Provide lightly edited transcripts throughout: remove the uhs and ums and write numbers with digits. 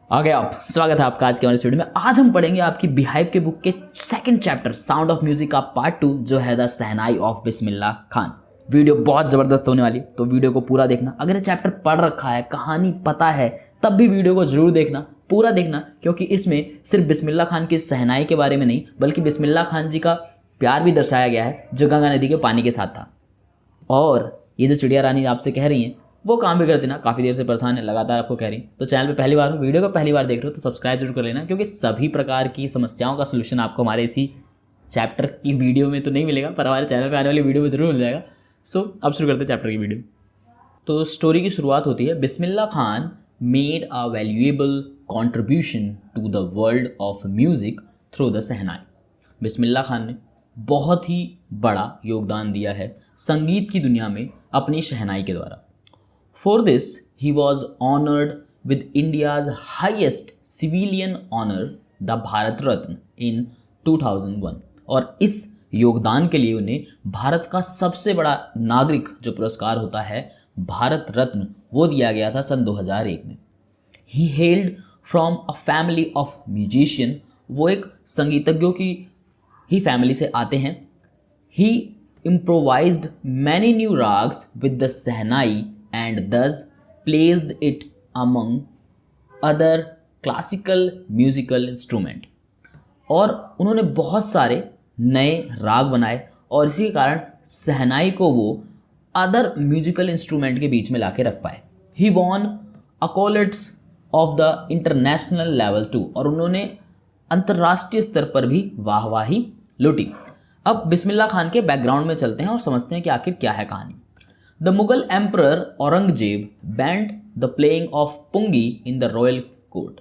आ गए आप। स्वागत है आपका आज के हमारे इस वीडियो में। आज हम पढ़ेंगे आपकी बिहाइव के बुक के second chapter sound of music का पार्ट 2 जो है the shehnai of Bismillah Khan. Video बहुत ज़बरदस्त होने वाली, तो वीडियो को पूरा देखना। अगर ये चैप्टर पढ़ रखा है, कहानी पता है, तब भी वीडियो को जरूर देखना, पूरा देखना, क्योंकि इसमें सिर्फ बिस्मिल्लाह खान की शहनाई के बारे में नहीं बल्कि बिस्मिल्लाह खान जी का प्यार भी दर्शाया गया है जो गंगा नदी के पानी के साथ था। और ये जो चिड़िया रानी आपसे कह रही हैं वो काम भी कर देना, काफ़ी देर से परेशान है, लगातार आपको कह रही। तो चैनल पे पहली बार हो, वीडियो को पहली बार देख रहे हो तो सब्सक्राइब जरूर कर लेना, क्योंकि सभी प्रकार की समस्याओं का सलूशन आपको हमारे इसी चैप्टर की वीडियो में तो नहीं मिलेगा, पर हमारे चैनल पे आने वाली वीडियो में जरूर मिल जाएगा। सो अब शुरू करते हैं चैप्टर की वीडियो। तो स्टोरी की शुरुआत होती है, Bismillah Khan made a valuable contribution to the world of music through the shehnai. Bismillah Khan ने बहुत ही बड़ा योगदान दिया है संगीत की दुनिया में अपनी शहनाई के द्वारा। For this, he was honored with India's highest civilian honor, the Bharat Ratna, in 2001। और इस योगदान के लिए उन्हें भारत का सबसे बड़ा नागरिक जो पुरस्कार होता है भारत रत्न, वो दिया गया था सन 2001 में। He hailed from a family of musician, वो एक संगीतज्ञों की ही फैमिली से आते हैं। He improvised many new rags with the Sehnai and thus placed it among other classical musical instrument। और उन्होंने बहुत सारे नए राग बनाए और इसी के कारण शहनाई को वो अदर म्यूजिकल इंस्ट्रूमेंट के बीच में लाके रख पाए। He won accolades of the international level too, और उन्होंने अंतर्राष्ट्रीय स्तर पर भी वाहवाही लूटी। अब बिस्मिल्लाह खान के बैकग्राउंड में चलते हैं और समझते हैं कि आखिर क्या है कहानी। The Mughal Emperor Aurangzeb banned the playing of pungi in the royal court।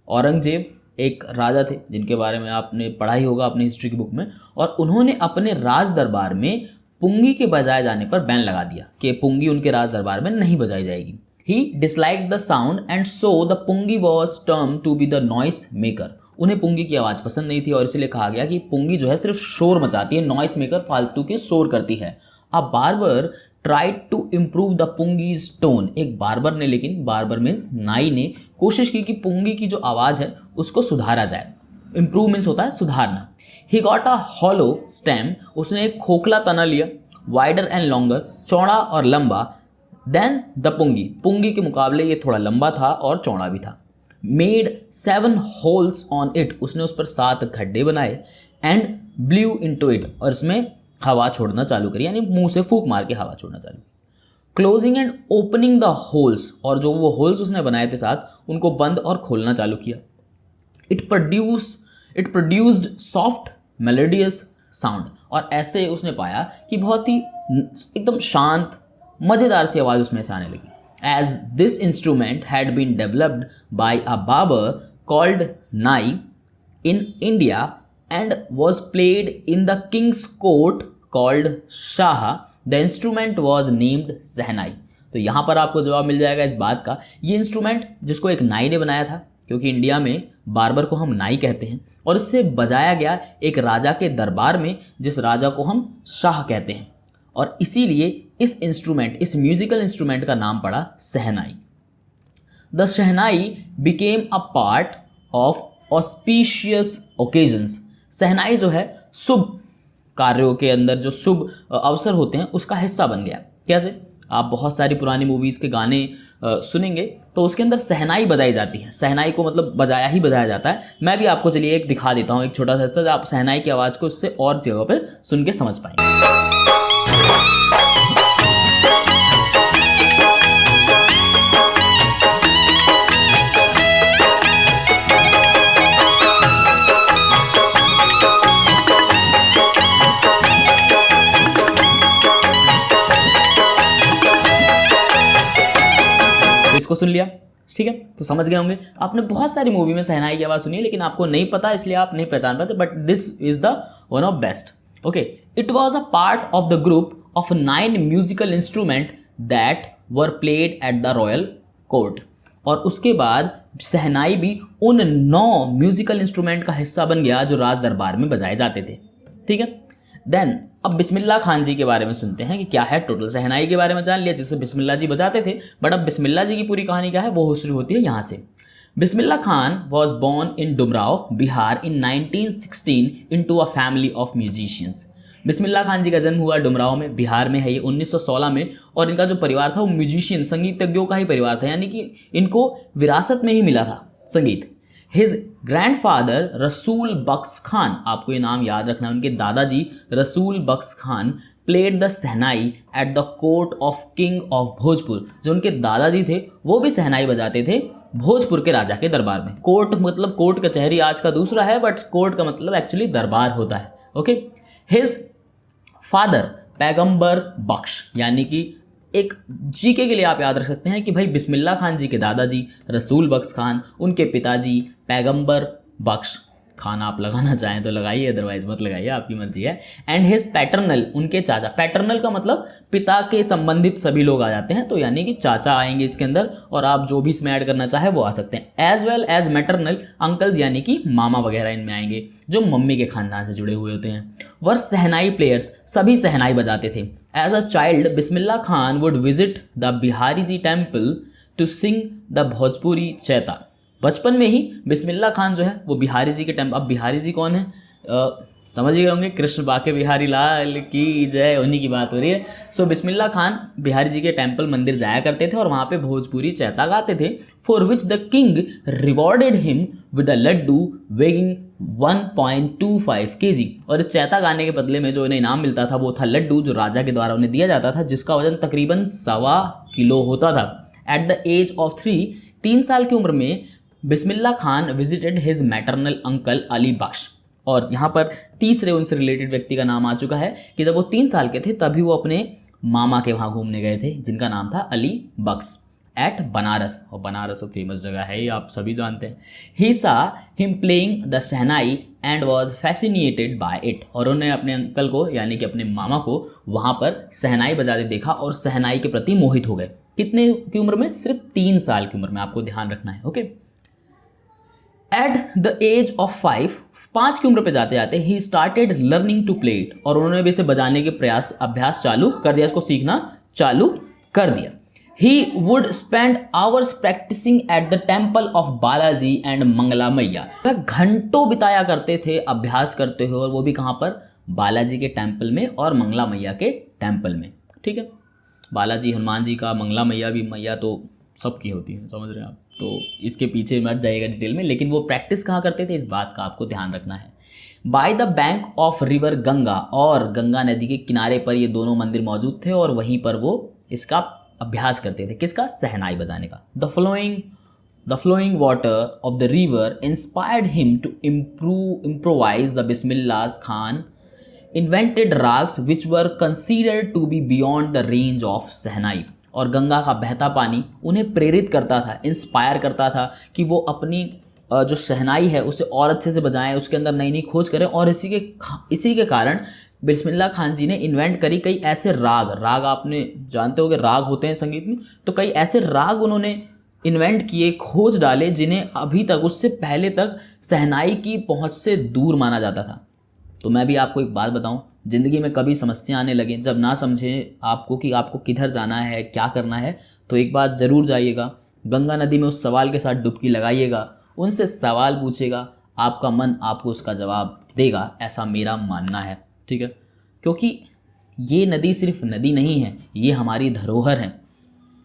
Aurangzeb एक राजा थे जिनके बारे में आपने पढ़ा ही होगा अपनी हिस्ट्री की बुक में, और उन्होंने अपने राज दरबार में पुंगी के बजाए जाने पर बैन लगा दिया कि पुंगी उनके राज दरबार में नहीं बजाई जाएगी। He disliked the sound and so the pungi was termed to be the noise maker। उन्हें पुंगी की आवाज़ पसंद नहीं थी और इसीलिए कहा गया कि पुंगी जो है सिर्फ शोर मचाती है, नॉइस मेकर फालतू के शोर करती है। अब barber tried to improve the pungi's tone. एक बार्बर ने, लेकिन बार्बर मीन्स नाई ने, कोशिश की कि पुंगी की जो आवाज़ है उसको सुधारा जाए। इम्प्रूव मीन्स होता है सुधारना। He got a hollow stem, उसने एक खोखला तना लिया, वाइडर एंड लॉन्गर, चौड़ा और लंबा, देन द पुंगी, पुंगी के मुकाबले ये थोड़ा लंबा था और चौड़ा भी था। मेड 7 होल्स ऑन इट, उसने उस पर 7 गड्ढे बनाए, एंड ब्लू इनटू इट, और इसमें हवा छोड़ना चालू करी, यानी मुंह से फूंक मार के हवा छोड़ना चालू। Closing and opening the holes, और जो वो होल्स उसने बनाए थे साथ उनको बंद और खोलना चालू किया। It produced soft melodious sound, और ऐसे उसने पाया कि बहुत ही एकदम शांत मज़ेदार सी आवाज़ उसमें से आने लगी। As this instrument had been developed by a barber called nai in India and was played in the king's court called Shah, the instrument was named shehnai. तो यहाँ पर आपको जवाब मिल जाएगा इस बात का, ये इंस्ट्रूमेंट जिसको एक नाई ने बनाया था, क्योंकि इंडिया में बार्बर को हम नाई कहते हैं, और इससे बजाया गया एक राजा के दरबार में जिस राजा को हम शाह कहते हैं, और इसीलिए इस इंस्ट्रूमेंट, इस म्यूजिकल इंस्ट्रूमेंट का नाम पड़ा shehnai. The shehnai became a part of auspicious occasions. Shehnai जो है शुभ कार्यों के अंदर, जो शुभ अवसर होते हैं, उसका हिस्सा बन गया। कैसे? आप बहुत सारी पुरानी मूवीज़ के गाने सुनेंगे तो उसके अंदर शहनाई बजाई जाती है। शहनाई को मतलब बजाया ही बजाया जाता है। मैं भी आपको चलिए एक दिखा देता हूँ, एक छोटा सा हिस्सा, आप शहनाई की आवाज़ को उससे और जगह पर सुन के समझ पाएंगे। इसको सुन लिया, ठीक है, तो समझ गए होंगे। आपने बहुत सारी मूवी में शहनाई की आवाज़ सुनी है, लेकिन आपको नहीं पता, इसलिए आप नहीं पहचान पाते, but this is the one of best. Okay, it was a part of the group of 9 musical instrument that were played at the royal court. और उसके बाद शहनाई भी उन 9 म्यूजिकल इंस्ट्रूमेंट का हिस्सा बन गया जो राज दरबार में बजाए जाते थे, ठीक है। देन अब बिस्मिल्लाह खान जी के बारे में सुनते हैं कि क्या है। टोटल शहनाई के बारे में जान लिया जिससे बिस्मिल्लाह जी बजाते थे, बट अब बिस्मिल्लाह जी की पूरी कहानी क्या है वो शुरू होती है यहाँ से। Bismillah Khan was born in Dumraon Bihar in 1916 into a family of musicians. Bismillah Khan ji का जन्म हुआ डुमराव में, बिहार में है ये 1916 में, और इनका जो परिवार था वो म्यूजिशियन संगीतज्ञों का ही परिवार था, यानी कि इनको विरासत में ही मिला था संगीत। हिज ग्रैंडफादर रसूल बख्श खान, आपको ये नाम याद रखना है, उनके दादाजी Rasool Bakhsh Khan played the shehnai at the court of king of Bhojpur. जो उनके दादाजी थे वो भी सहनाई बजाते थे भोजपुर के राजा के दरबार में। कोर्ट मतलब कोर्ट कचहरी आज का दूसरा है, बट कोर्ट का मतलब एक्चुअली दरबार होता है। ओके। हिज फादर पैगंबर बख्श, यानी कि एक जीके के लिए आप याद रख सकते हैं कि भाई बिस्मिल्लाह खान जी के दादाजी रसूल बख्श खान, उनके पिताजी पैगंबर बख्श खान, आप लगाना चाहें तो लगाइए, अदरवाइज मत लगाइए, आपकी मर्जी है। एंड हिज पैटर्नल, उनके चाचा, पैटर्नल का मतलब पिता के संबंधित सभी लोग आ जाते हैं, तो यानी कि चाचा आएंगे इसके अंदर, और आप जो भी इसमें ऐड करना चाहे वो आ सकते हैं। As well as maternal uncles, यानी कि मामा वगैरह इनमें आएंगे जो मम्मी के खानदान से जुड़े हुए होते हैं। वर सहनाई प्लेयर्स, सभी सहनाई बजाते थे। As a child Bismillah Khan would visit the Bihari ji temple to sing the Bhojpuri chaita. बचपन में ही बिस्मिल्लाह खान जो है वो बिहारी जी के टेम्पल, अब बिहारी जी कौन है समझ गए होंगे, कृष्ण बाके बिहारी लाल की जय, उन्हीं की बात हो रही है। सो बिस्मिल्लाह खान बिहारी जी के टेम्पल मंदिर जाया करते थे और वहाँ पे भोजपुरी चैता गाते थे। For which the king rewarded him with a laddoo weighing 1.25 kg। और इस चैता गाने के बदले में जो इन्हें इनाम मिलता था वो था लड्डू, जो राजा के द्वारा उन्हें दिया जाता था, जिसका वजन तकरीबन 1.25 किलो होता था। एट द एज ऑफ 3 साल की उम्र में Bismillah Khan visited his maternal uncle Ali Bakhsh. और यहाँ पर तीसरे उनसे रिलेटेड व्यक्ति का नाम आ चुका है कि जब वो 3 साल के थे तभी वो अपने मामा के वहाँ घूमने गए थे, जिनका नाम था अली बख्श, एट बनारस। और बनारस वो फेमस जगह है, ये आप सभी जानते हैं। He saw him playing the shehnai and was fascinated by it. और उन्होंने अपने अंकल को, यानी कि अपने मामा को, वहाँ पर सहनाई बजाते देखा और सहनाई के प्रति मोहित हो गए। कितने की उम्र में? सिर्फ 3 साल की उम्र में, आपको ध्यान रखना है। Okay. At the age of 5 की उम्र पे जाते जाते ही started learning to play it. और उन्होंने भी इसे बजाने के अभ्यास चालू कर दिया, इसको सीखना चालू कर दिया। He would spend hours practising at the temple of Balaji and Mangala Maiya. वह घंटों बिताया करते थे अभ्यास करते हुए, और वो भी कहाँ पर? बालाजी के टेम्पल में और मंगला मैया के टेम्पल में। ठीक है, बालाजी हनुमान जी का, मंगला मैया भी, मैया तो सबकी होती है, समझ रहे हैं आप, तो इसके पीछे मत जाइएगा डिटेल में। लेकिन वो प्रैक्टिस कहाँ करते थे, इस बात का आपको ध्यान रखना है। By the bank of river Ganga, और गंगा नदी के किनारे पर ये दोनों मंदिर मौजूद थे, और वहीं पर वो इसका अभ्यास करते थे। किसका? सहनाई बजाने का। The flowing water of the river inspired him to improvise the Bismillah Khan invented ragas which were considered to be beyond the range of shehnai. और गंगा का बहता पानी उन्हें प्रेरित करता था, इंस्पायर करता था कि वो अपनी जो सहनाई है उसे और अच्छे से बजाएं, उसके अंदर नई नई खोज करें। और इसी के कारण बिस्मिल्लाह खान जी ने इन्वेंट करी कई ऐसे राग आपने जानते होंगे, राग होते हैं संगीत में, तो कई ऐसे राग उन्होंने इन्वेंट किए, खोज डाले, जिन्हें अभी तक, उससे पहले तक सहनाई की पहुंच से दूर माना जाता था। तो मैं भी आपको एक बात बताऊं, ज़िंदगी में कभी समस्या आने लगे, जब ना समझें आपको कि आपको किधर जाना है, क्या करना है, तो एक बात ज़रूर जाइएगा, गंगा नदी में उस सवाल के साथ डुबकी लगाइएगा, उनसे सवाल पूछेगा, आपका मन आपको उसका जवाब देगा, ऐसा मेरा मानना है। ठीक है, क्योंकि ये नदी सिर्फ नदी नहीं है, ये हमारी धरोहर है।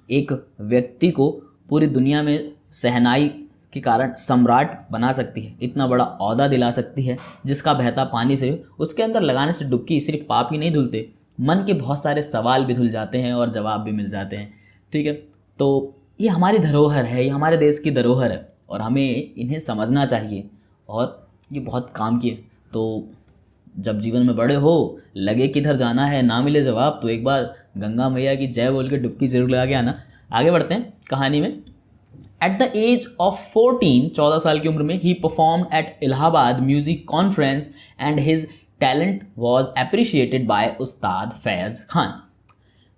एक व्यक्ति को पूरी दुनिया में सहनाई के कारण सम्राट बना सकती है, इतना बड़ा औहदा दिला सकती है, जिसका बहता पानी से उसके अंदर लगाने से डुबकी सिर्फ पाप ही नहीं धुलते, मन के बहुत सारे सवाल भी धुल जाते हैं और जवाब भी मिल जाते हैं। ठीक है, तो ये हमारी धरोहर है, ये हमारे देश की धरोहर है, और हमें इन्हें समझना चाहिए, और ये बहुत काम की है। तो जब जीवन में बड़े हो, लगे किधर जाना है, ना मिले जवाब, तो एक बार गंगा मैया की जय बोल के डुबकी जरूर लगा के आना। आगे बढ़ते हैं कहानी में। एट द एज ऑफ 14 साल की उम्र में ही performed eight Allahabad music conference and his talent was appreciated by उस्ताद फैज़ खान।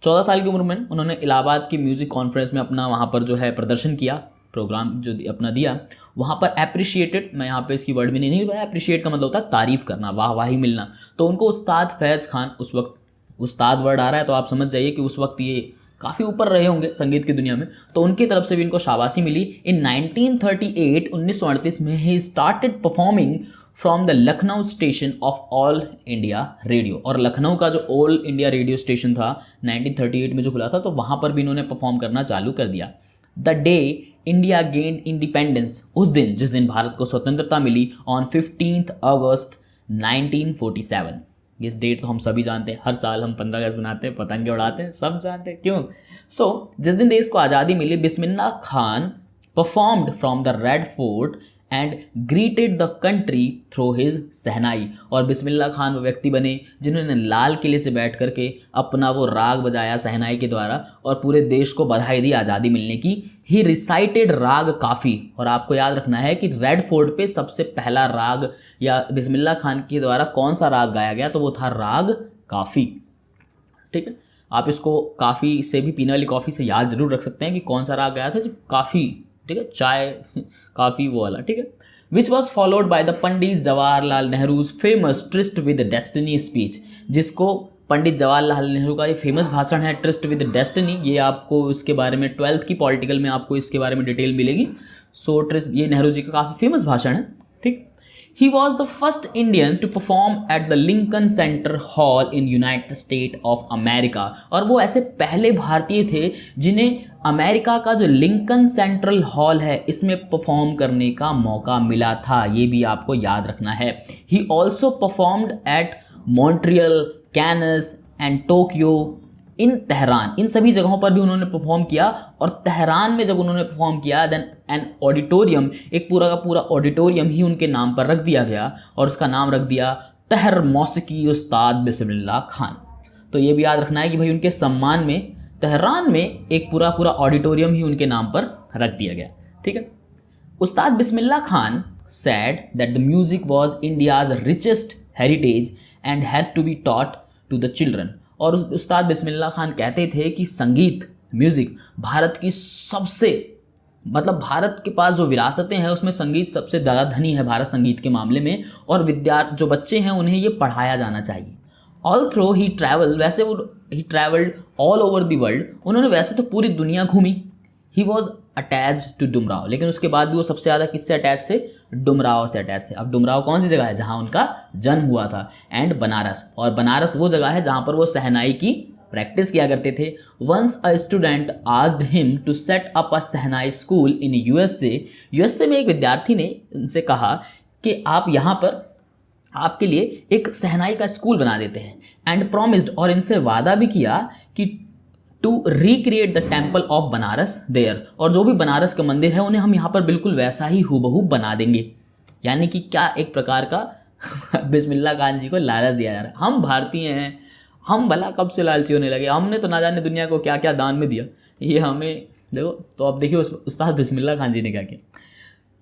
14 साल की उम्र में उन्होंने इलाहाबाद की म्यूजिक कॉन्फ्रेंस में अपना वहाँ पर जो है प्रदर्शन किया, प्रोग्राम जो अपना दिया, वहाँ पर अप्रिशिएटेड, मैं यहाँ पे इसकी वर्ड में नहीं बताया, अप्रिशिएट का मतलब होता है तारीफ करना, वाहवाही मिलना। तो उनको उस्ताद फैज़ खान, उस वक्त उस्ताद वर्ड आ रहा है तो आप समझ जाइए कि उस वक्त ये काफ़ी ऊपर रहे होंगे संगीत की दुनिया में, तो उनकी तरफ से भी इनको शाबाशी मिली। इन 1938 में he started performing from the Lucknow station of all India radio. और लखनऊ का जो ऑल इंडिया रेडियो स्टेशन था 1938 में जो खुला था, तो वहाँ पर भी इन्होंने परफॉर्म करना चालू कर दिया। The day India gained independence, उस दिन जिस दिन भारत को स्वतंत्रता मिली, ऑन 15 अगस्त 1947। इस डेट तो हम सभी जानते हैं, हर साल हम 15 अगस्त बनाते हैं, पतंगे उड़ाते हैं, सब जानते हैं क्यों। जिस दिन देश को आज़ादी मिली, Bismillah Khan performed from the red fort and greeted the country through his shehnai. और बिस्मिल्लाह खान वो व्यक्ति बने जिन्होंने लाल किले से बैठ करके अपना वो राग बजाया सहनाई के द्वारा और पूरे देश को बधाई दी आज़ादी मिलने की। ही रिसाइटेड राग काफ़ी, और आपको याद रखना है कि रेड फोर्ट पे सबसे पहला राग या बिस्मिल्लाह खान के द्वारा कौन सा राग गाया गया, तो वो था राग काफ़ी। ठीक है, आप इसको काफ़ी से भी पीने वाली कॉफ़ी से याद जरूर रख सकते हैं कि कौन सा राग गाया था, जब काफ़ी, ठीक है, चाय काफ़ी वो वाला, ठीक है। Which was followed by the Pandit Jawaharlal Nehru's famous tourist with destiny speech, जिसको पंडित जवाहरलाल नेहरू का ये फेमस भाषण है ट्रिस्ट विद डेस्टिनी। ये आपको इसके बारे में 12th की पॉलिटिकल में आपको इसके बारे में डिटेल मिलेगी। सो ट्रिस्ट, ये नेहरू जी का काफ़ी फेमस भाषण है, ठीक। He was the first Indian to perform at the Lincoln Center Hall in United States of America। और वो ऐसे पहले भारतीय थे जिन्हें अमेरिका का जो लिंकन सेंट्रल हॉल है इसमें परफॉर्म करने का मौका मिला था, ये भी आपको याद रखना है। He also performed at Montreal, Cannes and Tokyo, in Tehran, इन सभी जगहों पर भी उन्होंने परफॉर्म किया। और तेहरान में जब उन्होंने परफॉर्म किया, देन एन ऑडिटोरियम, एक पूरा का पूरा ऑडिटोरियम ही उनके नाम पर रख दिया गया और उसका नाम रख दिया तहर मौसीकी उस्ताद बिस्मिल्लाह खान। तो ये भी याद रखना है कि भाई उनके सम्मान में तेहरान में एक पूरा पूरा ऑडिटोरियम ही उनके नाम पर रख दिया गया, ठीक है। उस्ताद Bismillah Khan said that the music was India's richest heritage and had to be taught to the children। और उस्ताद बिस्मिल्लाह खान कहते थे कि संगीत, म्यूज़िक भारत की सबसे, मतलब भारत के पास जो विरासतें हैं उसमें संगीत सबसे ज़्यादा धनी है भारत संगीत के मामले में, और जो बच्चे हैं उन्हें ये पढ़ाया जाना चाहिए। ऑल थ्रो ही ट्रैवल, वैसे वो he travelled all over the world, उन्होंने वैसे तो पूरी दुनिया घूमी। He was attached to Dumraon, लेकिन उसके बाद भी वो सबसे ज़्यादा किससे अटैच थे, डुमराव से अटैच थे। अब डुमराव कौन सी जगह है, जहाँ उनका जन्म हुआ था, एंड बनारस, और बनारस वो जगह है जहाँ पर वो सहनाई की प्रैक्टिस किया करते थे। Once a student asked him to set up a shehnai school in USA में एक विद्यार्थी ने उनसे कहा कि आप यहाँ पर आपके लिए एक सहनाई का स्कूल बना देते हैं, एंड प्रॉमिस्ड, और इनसे वादा भी किया कि to recreate the temple of Banaras there, और जो भी बनारस का मंदिर है उन्हें हम यहाँ पर बिल्कुल वैसा ही हूबहू बना देंगे। यानी कि क्या एक प्रकार का बिस्मिल्लाह खान जी को लालच दिया जा रहा है। हम भारतीय हैं, हम भला कब से लालची होने लगे, हमने तो ना जाने दुनिया को क्या क्या दान में दिया, ये हमें देखो। तो अब देखिए उस्ताद बिस्मिल्लाह खान जी ने क्या किया,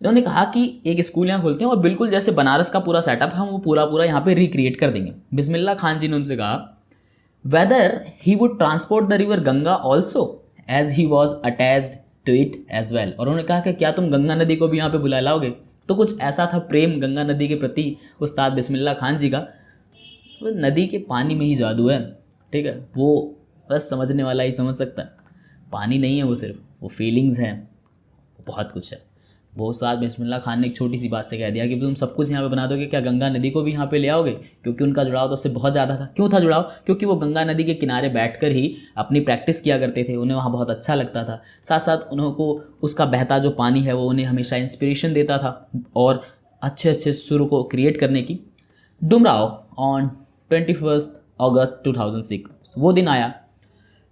इन्होंने कहा कि एक स्कूल यहाँ खोलते हैं और बिल्कुल जैसे बनारस का पूरा सेटअप हम वो पूरा यहाँ पे रिक्रिएट कर देंगे। बिस्मिल्लाह खान जी ने उनसे कहा whether he would transport the river Ganga also as he was attached to it as well। और उन्होंने कहा कि क्या तुम गंगा नदी को भी यहाँ पे बुला लाओगे। तो कुछ ऐसा था प्रेम गंगा नदी के प्रति उस्ताद बिस्मिल्लाह खान जी का। तो नदी के पानी में ही जादू है, ठीक है, वो बस समझने वाला ही समझ सकता है। पानी नहीं है वो, सिर्फ वो फीलिंग्स हैं, बहुत कुछ है। वो उस्ताद बिस्मिल्लाह खान ने एक छोटी सी बात से कह दिया कि तुम सब कुछ यहाँ पे बना दोगे, क्या गंगा नदी को भी यहाँ पे ले आओगे, क्योंकि उनका जुड़ाव तो उससे बहुत ज़्यादा था। क्यों था जुड़ाव, क्योंकि वो गंगा नदी के किनारे बैठकर ही अपनी प्रैक्टिस किया करते थे, उन्हें वहाँ बहुत अच्छा लगता था। साथ साथ उनको उसका बहता जो पानी है वो उन्हें हमेशा इंस्पिरेशन देता था और अच्छे अच्छे सुर को क्रिएट करने की। डुमराव ऑन 21 अगस्त 2006, वो दिन आया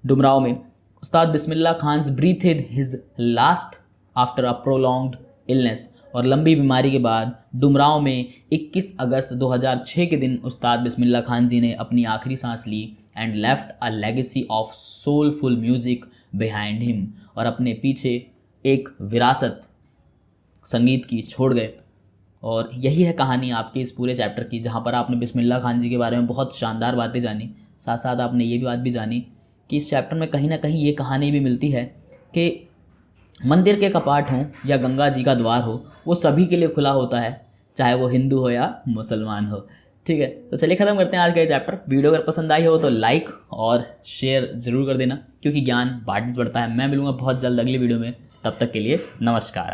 डुमराव में Ustad Bismillah Khan breathed his last after a prolonged illness, और लंबी बीमारी के बाद डुमराव में 21 अगस्त 2006 के दिन उस्ताद बिस्मिल्लाह खान जी ने अपनी आखिरी सांस ली and left a legacy of soulful music behind him, और अपने पीछे एक विरासत संगीत की छोड़ गए। और यही है कहानी आपके इस पूरे चैप्टर की, जहाँ पर आपने बिस्मिल्लाह खान जी के बारे में बहुत शानदार बातें जानी। साथ साथ आपने ये भी बात भी जानी कि इस चैप्टर में कहीं ना कहीं ये कहानी भी मिलती है कि मंदिर के कपाट हों या गंगा जी का द्वार हो, वो सभी के लिए खुला होता है, चाहे वो हिंदू हो या मुसलमान हो। ठीक है, तो चलिए ख़त्म करते हैं आज का ये चैप्टर। वीडियो अगर पसंद आई हो तो लाइक और शेयर ज़रूर कर देना। क्योंकि ज्ञान बांटने से बढ़ता है। मैं मिलूंगा बहुत जल्द अगली वीडियो में, तब तक के लिए नमस्कार।